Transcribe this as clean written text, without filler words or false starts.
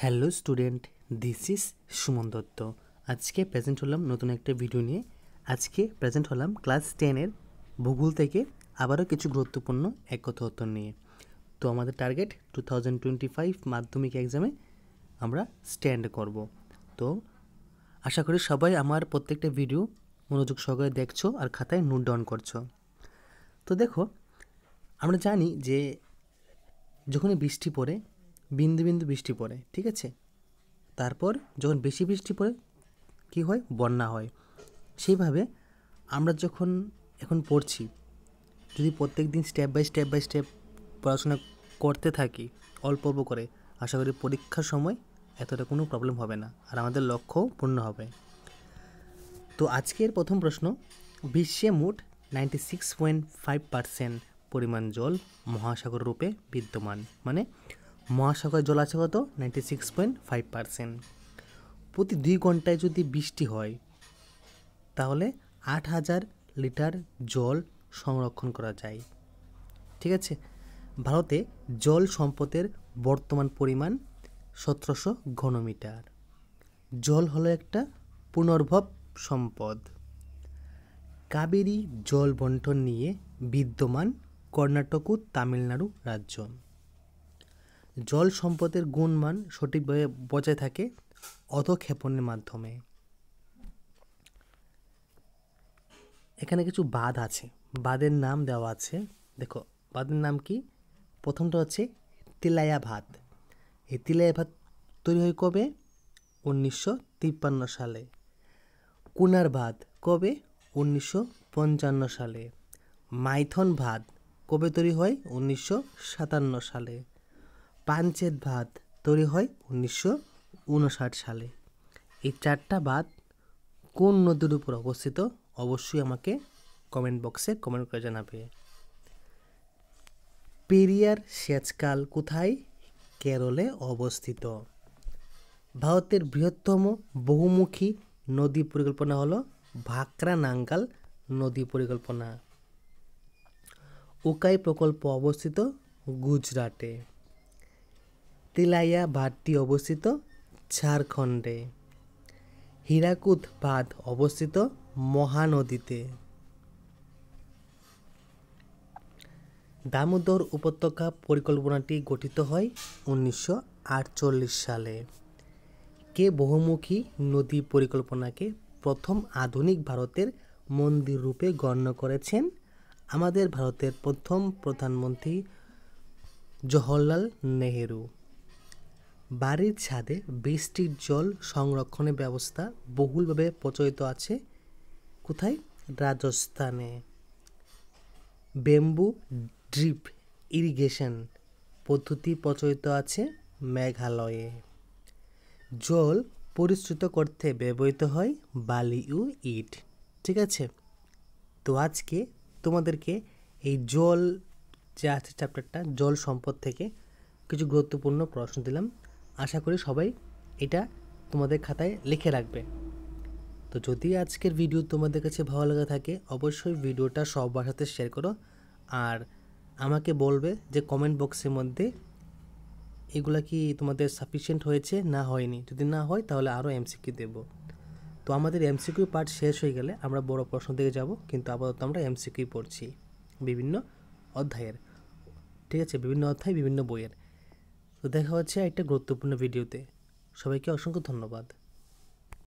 Hello student, this is Suman Dutta. আজকে present হলাম নতুন একটা ভিডিও নিয়ে। আজকে প্রেজেন্ট হলাম ক্লাস 10-এর ভূগোল থেকে আবারও কিছু গুরুত্বপূর্ণ এক কথা উত্তর নিয়ে। তো আমাদের টার্গেট 2025 মাধ্যমিক এক্সামে আমরা স্ট্যান্ড করব। তো আশা করি সবাই আমার প্রত্যেকটা ভিডিও মনোযোগ সহকারে দেখছো আর খাতায় নোট ডাউন করছো। তো দেখো, আমরা জানি যে যখনই বৃষ্টি পড়ে বিন্দু বিন্দু বৃষ্টি পড়ে, ঠিক আছে? তারপর যখন বেশি বৃষ্টি পড়ে কী হয়? বন্যা হয়। সেইভাবে আমরা যখন এখন পড়ছি, যদি প্রত্যেক দিন স্টেপ বাই স্টেপ পড়াশোনা করতে থাকি অল্প অল্প করে, আশা করি পরীক্ষার সময় এতটা কোনো প্রবলেম হবে না আর আমাদের লক্ষ্যও পূর্ণ হবে। তো আজকের প্রথম প্রশ্ন, বিশ্বে মোট 96.5% পরিমাণ জল মহাসাগর রূপে বিদ্যমান। মানে মহাসাগর জল আছে কত? 96.5%। প্রতি 2 ঘন্টায় যদি বৃষ্টি হয় তাহলে 8,000 লিটার জল সংরক্ষণ করা যায়, ঠিক আছে? ভারতে জল সম্পদের বর্তমান পরিমাণ 1700 ঘনমিটার। জল হলো একটা পুনর্ভব সম্পদ। কাবেরী জল বন্টন নিয়ে বিদ্যমান কর্ণাটক ও তামিলনাড়ু রাজ্য। জল সম্পদের গুণমান সঠিকভাবে বজায় থাকে অধঃক্ষেপণের মাধ্যমে। এখানে কিছু বাঁধ আছে, বাঁধের নাম দেওয়া আছে। দেখো বাঁধের নাম কি? প্রথমটা হচ্ছে তিলাইয়া বাঁধ। এই তিলাইয়া বাঁধ তৈরি হয় কবে? 1953 সালে। কুনার বাঁধ কবে? 1955 সালে। মাইথন বাঁধ কবে তৈরি হয়? 1957 সালে। পাঞ্চেত বাঁধ তৈরি হয় 1959 সালে। এই 4টা বাঁধ কোন নদীর উপর অবস্থিত? অবশ্যই আমাকে কমেন্ট বক্সে কমেন্ট করে জানাবে। পেরিয়ার সেচকাল কোথায়? কেরলে অবস্থিত। ভারতের বৃহত্তম বহুমুখী নদী পরিকল্পনা হলো ভাকরা নাঙ্গাল নদী পরিকল্পনা। উকাই প্রকল্প অবস্থিত গুজরাটে। তিলাইয়া বাঁধটি অবস্থিত ঝাড়খণ্ডে। হীরাকুদ বাঁধ অবস্থিত মহানদীতে। দামোদর উপত্যকা পরিকল্পনাটি গঠিত হয় 1948 সালে। কে বহুমুখী নদী পরিকল্পনাকে প্রথম আধুনিক ভারতের মন্দির রূপে গণ্য করেছেন? আমাদের ভারতের প্রথম প্রধানমন্ত্রী জওহরলাল নেহেরু। বাড়ির ছাদে বৃষ্টির জল সংরক্ষণের ব্যবস্থা বহুলভাবে প্রচলিত আছে কোথায়? রাজস্থানে। ব্যাম্বু ড্রিপ ইরিগেশন পদ্ধতি প্রচলিত আছে মেঘালয়ে। জল পরিশ্রুত করতে ব্যবহৃত হয় বালি ও ইট, ঠিক আছে? তো আজকে তোমাদেরকে এই জল যে আছে চ্যাপ্টারটা, জল সম্পদ থেকে কিছু গুরুত্বপূর্ণ প্রশ্ন দিলাম। আশা করি সবাই এটা তোমাদের খাতায় লিখে রাখবে। তো যদি আজকের ভিডিও তোমাদের কাছে ভালো লাগা থাকে অবশ্যই ভিডিওটা সবার সাথে শেয়ার করো আর আমাকে বলবে যে কমেন্ট বক্সের মধ্যে এগুলা কি তোমাদের সাফিসিয়েন্ট হয়েছে না হয়নি। যদি না হয় তাহলে আরও এমসিকিউ দেব। তো আমাদের এমসিকিউ পার্ট শেষ হয়ে গেলে আমরা বড় প্রশ্ন দিকে যাব, কিন্তু আপাতত আমরা এমসিকিউ পড়ছি বিভিন্ন অধ্যায়ের, ঠিক আছে? বিভিন্ন অধ্যায় বিভিন্ন বইয়ের। তো দেখা হচ্ছে একটা গুরুত্বপূর্ণ ভিডিওতে। সবাইকে অসংখ্য ধন্যবাদ।